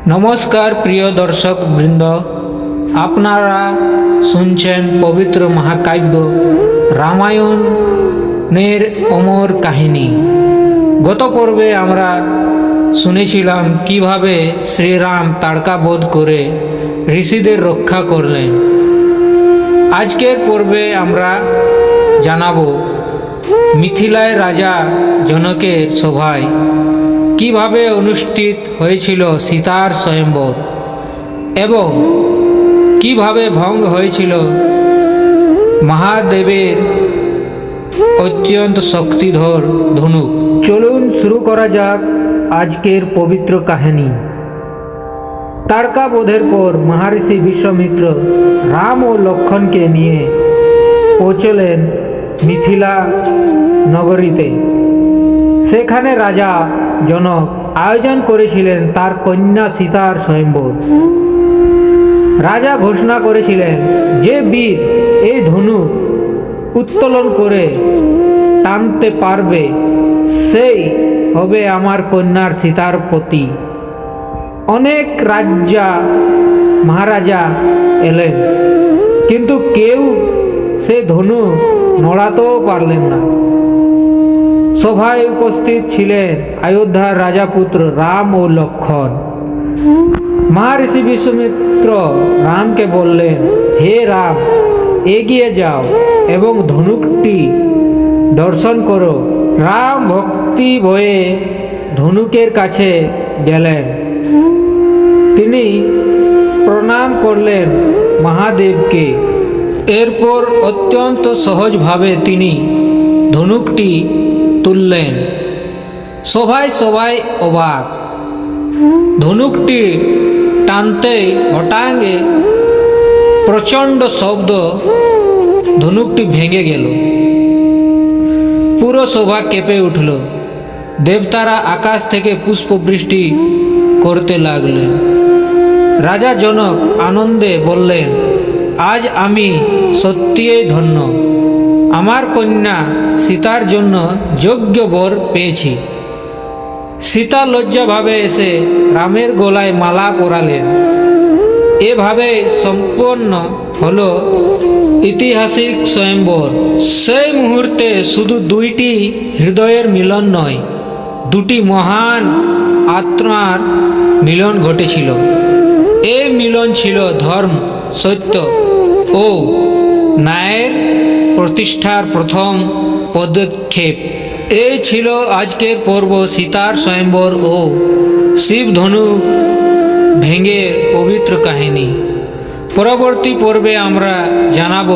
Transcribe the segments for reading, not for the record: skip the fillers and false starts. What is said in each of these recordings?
नमस्कार प्रिय दर्शक बृंद, आपनारा सुनছেন पवित्र महाकाव्य रामायणের অমর কাহিনী। গত পর্বে আমরা শুনেছিলাম কিভাবে শ্রীরাম তাড়কা বধ করে ঋষিদের রক্ষা করলেন। আজকের পর্বে আমরা জানাবো মিথিলায় রাজা জনকের সভায় কিভাবে অনুষ্ঠিত হয়েছিল সীতার স্বয়ম্বর এবং কিভাবে ভঙ্গ হয়েছিল মহাদেবের অত্যন্ত শক্তিধর ধনুক। চলুন শুরু করা যাক আজকের পবিত্র কাহিনী। তাড়কা বধের পর মহর্ষি বিশ্বামিত্র রাম ও লক্ষণকে নিয়ে পৌঁছলেন মিথিলা নগরীতে। সেখানে রাজা জনক আয়োজন করেছিলেন তার কন্যা সীতার স্বয়ম্বর। রাজা ঘোষণা করেছিলেন, যে বীর এই ধনুক উত্তোলন করে টানতে পারবে সেই হবে আমার কন্যার সীতার পতি। অনেক রাজা মহারাজা এলেন, কিন্তু কেউ সে ধনুক নড়াতেও পারলেন না। সভায় উপস্থিত ছিলেন অযোধ্যার রাজাপুত্র রাম ও লক্ষণ। মহর্ষি বিশ্বামিত্র রামকে বললেন, হে রাম, এগিয়ে যাও এবং ধনুকটি দর্শন করো। রাম ভক্তি ভয়ে ধনুকের কাছে গেলেন। তিনি প্রণাম করলেন মহাদেবকে। এরপর অত্যন্ত সহজভাবে তিনি ধনুকটি তুললেন। সবাই অবাক। ধনুকটি টানতেই হঠাৎ প্রচণ্ড শব্দ, ধনুকটি ভেঙে গেল। পুরো সভা কেঁপে উঠল। দেবতারা আকাশ থেকে পুষ্পবৃষ্টি করতে লাগলেন। রাজা জনক আনন্দে বললেন, আজ আমি সত্যিই ধন্য। আমার কন্যা সীতার জন্য যোগ্য বর পেয়েছি। সীতা লজ্জাভাবে এসে রামের গলায় মালা পরালেন। এভাবে সম্পন্ন হলো ঐতিহাসিক স্বয়ম্বর। সেই মুহূর্তে শুধু দুইটি হৃদয়ের মিলন নয়, দুটি মহান আত্মার মিলন ঘটেছিল। এই মিলন ছিল ধর্ম, সত্য ও ন্যায়ের প্রতিষ্ঠার প্রথম পদক্ষেপ। এই ছিল আজকের পর্ব সীতার স্বয়ম্বর ও শিব ধনুক ভেঙে পবিত্র কাহিনী। পরবর্তী পর্বে আমরা জানাব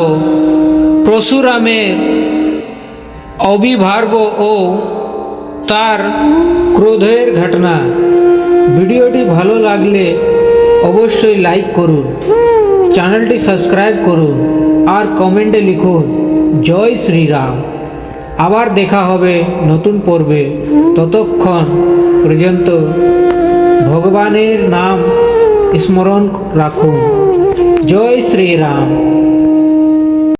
পরশুরামের আবির্ভাব ও তার ক্রোধের ঘটনা। ভিডিওটি ভালো লাগলে অবশ্যই লাইক করুন, চ্যানেলটি সাবস্ক্রাইব করুন আর কমেন্টে লিখুন জয় শ্রীরাম। আবার দেখা হবে নতুন পর্বে। ততক্ষণ পর্যন্ত ভগবানের নাম স্মরণ রাখুন। জয় শ্রীরাম।